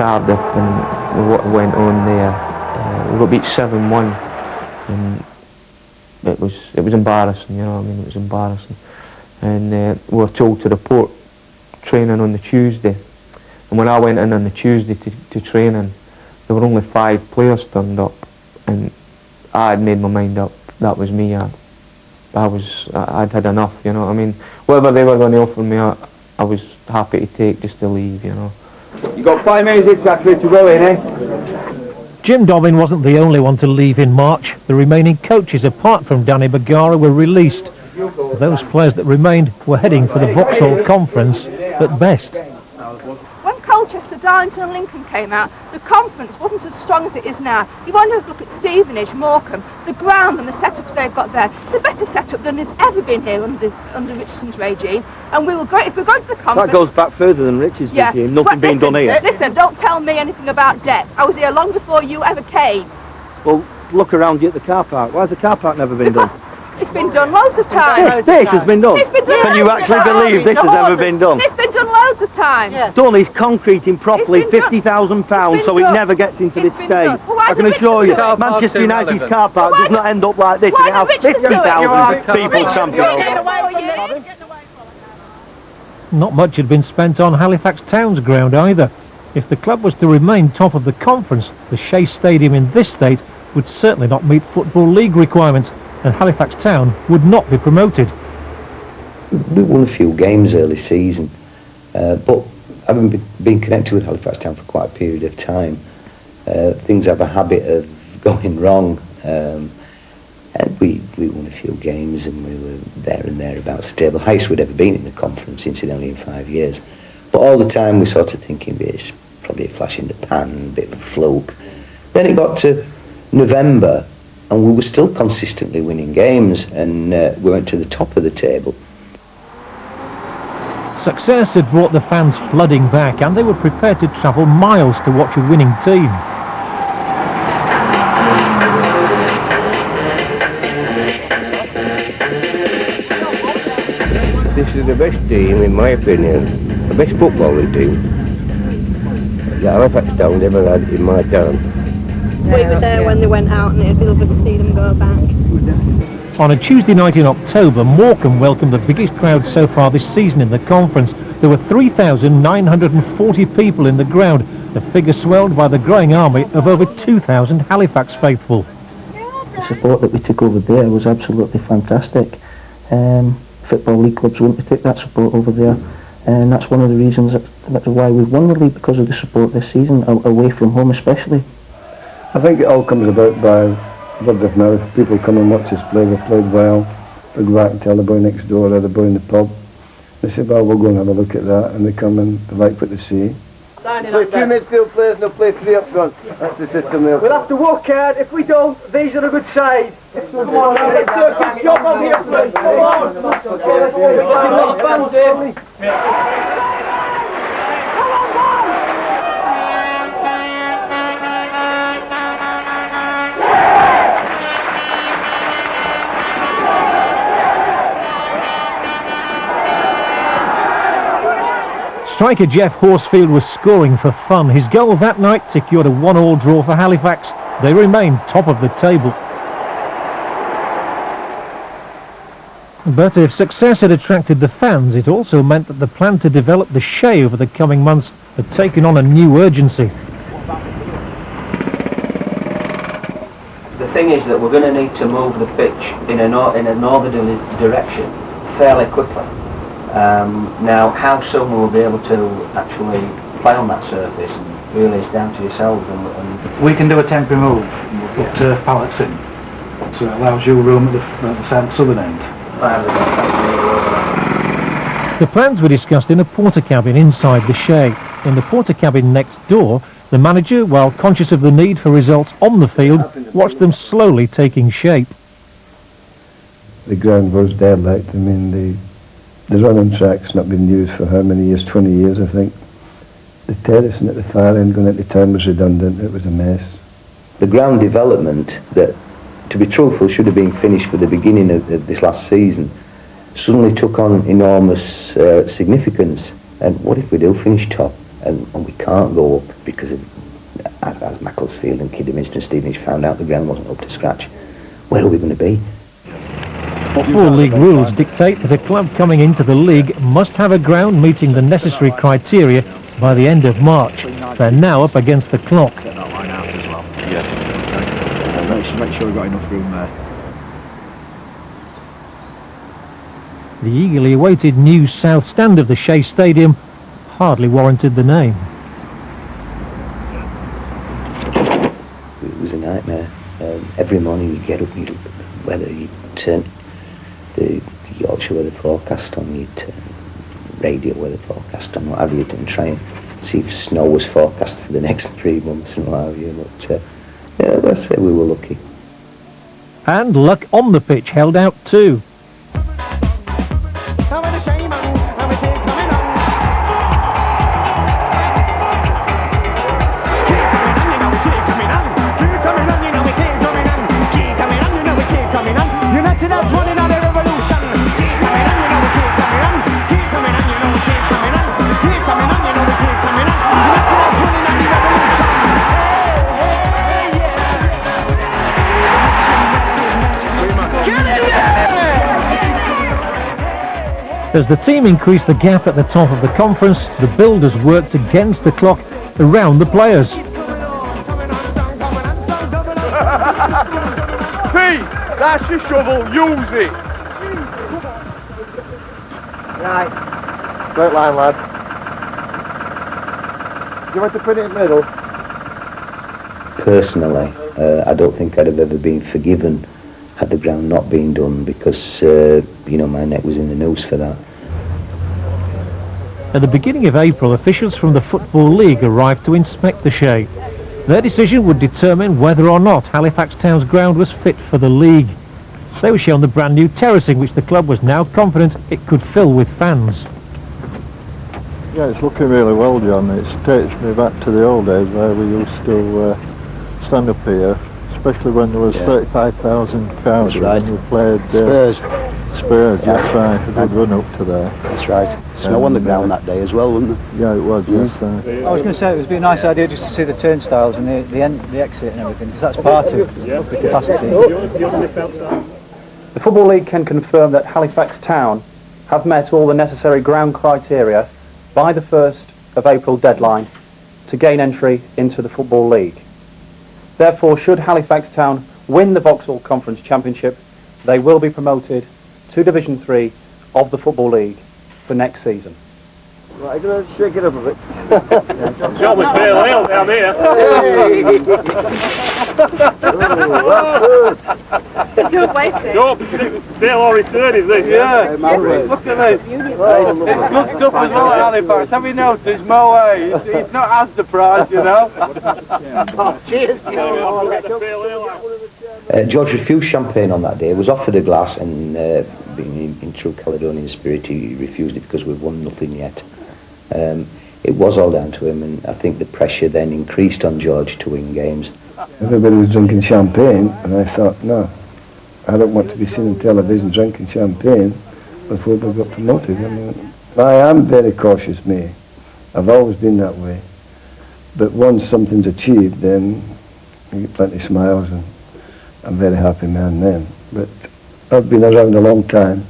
Cardiff and what went on there. We got beat 7-1, and it was embarrassing. You know what I mean? It was embarrassing. And we were told to report training on the Tuesday. And when I went in on the Tuesday to training, there were only 5 players turned up, and I had made my mind up. That was me. I'd had enough. You know what I mean? Whatever they were going to offer me, I was happy to take just to leave. You know. You got 5 minutes exactly to go in, eh? Jim Dobbin wasn't the only one to leave in March. The remaining coaches, apart from Danny Bagara, were released. Those players that remained were heading for the Vauxhall Conference at best. When Colchester, Darlington and Lincoln came out, the conference wasn't as strong as it is now. You want to look at Stevenage, Morecambe, the ground and the setups they've got there. It's a better setup than has ever been here under Richardson's regime. And we will go, if we're going to the conference... That goes back further than Richardson's regime. Nothing being done here. Listen, don't tell me anything about debt. I was here long before you ever came. Well, look around you at the car park. Why has the car park never been done? It's been done loads of times. This has been done? It's been done. Can you actually believe this has ever been done? It's been done loads of times. Yeah. Done is concreting properly, £50,000, so it never gets into this state. Well, I can assure you, Manchester United's car park does not end up like this, and it has 50,000 people tramping over. Not much had been spent on Halifax Town's ground either. If the club was to remain top of the conference, the Shea Stadium in this state would certainly not meet Football League requirements, and Halifax Town would not be promoted. We won a few games early season, but having been connected with Halifax Town for quite a period of time, things have a habit of going wrong, and we won a few games, and we were there and thereabouts stable. Highest we'd ever been in the conference, incidentally, in 5 years. But all the time we're sort of thinking it's probably a flash in the pan, a bit of a fluke. Then it got to November, and we were still consistently winning games, and we went to the top of the table. Success had brought the fans flooding back, and they were prepared to travel miles to watch a winning team. This is the best team, in my opinion, the best footballing team that Halifax Town ever had in my time. We were there when they went out, and it'd be lovely to see them go back. On a Tuesday night in October, Morecambe welcomed the biggest crowd so far this season in the conference. There were 3,940 people in the ground, a figure swelled by the growing army of over 2,000 Halifax faithful. The support that we took over there was absolutely fantastic. Football League clubs wouldn't have took that support over there, and that's one of the reasons that's why we've won the league, because of the support this season, away from home especially. I think it all comes about by word of mouth. People come and watch us play. We've played well. They go back and tell the boy next door or the boy in the pub. They say, well, we'll go and have a look at that, and they come and they like what they see. Play 2 midfield players and they'll play 3 up front. That's the system there. We'll have to work hard. If we don't, these are a good side. Come on, let's do a good job on here, please. Come on. Striker Jeff Horsfield was scoring for fun. His goal that night secured a 1-1 draw for Halifax. They remained top of the table. But if success had attracted the fans, it also meant that the plan to develop the Shea over the coming months had taken on a new urgency. The thing is that we're going to need to move the pitch in a northerly direction fairly quickly. Now, how soon we'll be able to actually play on that surface really is down to yourselves. And we can do a temporary move, put pallets in, so it allows you room at the southern end. The plans were discussed in a porter cabin inside the Shea. In the porter cabin next door, the manager, while conscious of the need for results on the field, watched them slowly taking shape. The ground was derelict. I mean, the running track's not been used for how many years? 20 years, I think. The terracing at the far end going into town was redundant. It was a mess. The ground development that, to be truthful, should have been finished for the beginning of this last season suddenly took on enormous significance. And what if we do finish top? and we can't go up because of, as Macclesfield and Kidderminster and Stevenage found out the ground wasn't up to scratch. Where are we going to be? Football League rules dictate that a club coming into the league must have a ground meeting the necessary criteria by the end of March. They're now up against the clock. Get that line out as well. Yeah. Make sure we've got enough room there. The eagerly awaited new south stand of the Shea Stadium hardly warranted the name. It was a nightmare. Every morning you get up, you look at the weather, you turn the Yorkshire weather forecast on, you turn radio weather forecast on, what have you, and try and see if snow was forecast for the next 3 months and what have you. But yeah, let's say we were lucky. And luck on the pitch held out too. As the team increased the gap at the top of the conference, the builders worked against the clock around the players. Pete, that's your shovel, use it. Right. Straight line, lad. Do you want to put it in the middle? Personally, I don't think I'd have ever been forgiven had the ground not been done, because you know, my neck was in the noose for that. At the beginning of April, officials from the Football League arrived to inspect the Shea. Their decision would determine whether or not Halifax Town's ground was fit for the league. They were shown the brand new terracing, which the club was now confident it could fill with fans. Yeah, it's looking really well, John. It takes me back to the old days where we used to stand up here, especially when there was 35,000 crowds. Right. When we played Spurs, yes, right. A good run up to there. That's right. Snow on the ground that day as well, wasn't there? Yeah, it was, yes. I was going to say, it would be a nice idea just to see the turnstiles and the exit and everything, because that's part of the capacity. The Football League can confirm that Halifax Town have met all the necessary ground criteria by the 1st of April deadline to gain entry into the Football League. Therefore, should Halifax Town win the Vauxhall Conference Championship, they will be promoted to Division 3 of the Football League for next season. Right, I'm going to shake it up a bit. Job with pale ale down here. Good waiting. Job, still or return is this? Yeah, look at this. It's good stuff as well at Halifax. Have you noticed Mo? He's not as surprised, you know. Cheers, George refused champagne on that day, was offered a glass, and being in true Caledonian spirit, he refused it because we've won nothing yet. It was all down to him, and I think the pressure then increased on George to win games. Everybody was drinking champagne, and I thought, no, I don't want to be seen on television drinking champagne before we got promoted. I mean, I am very cautious, me. I've always been that way. But once something's achieved, then you get plenty of smiles, and I'm a very happy man then. But I've been around a long time,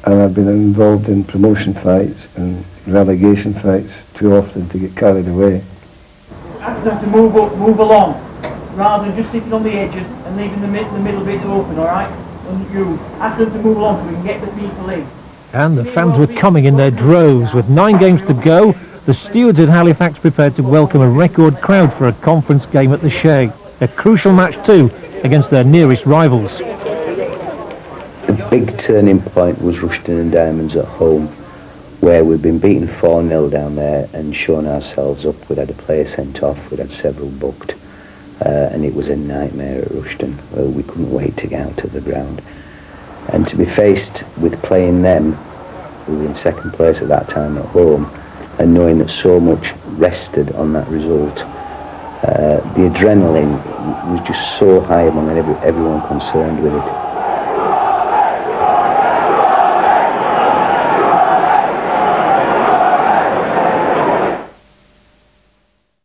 and I've been involved in promotion fights and relegation fights too often to get carried away. Ask them to move up, move along, rather than just sitting on the edges and leaving the middle bit open, alright? You ask them to move along so we can get the people in. And the fans were coming in their droves. With 9 games to go, the stewards at Halifax prepared to welcome a record crowd for a conference game at the Shea. A crucial match too, against their nearest rivals. The big turning point was Rushden and Diamonds at home, where we'd been beaten 4-0 down there and shown ourselves up. We'd had a player sent off, we'd had several booked, and it was a nightmare at Rushden. We couldn't wait to get out of the ground. And to be faced with playing them, we were in second place at that time at home, and knowing that so much rested on that result, the adrenaline was just so high among everyone concerned with it.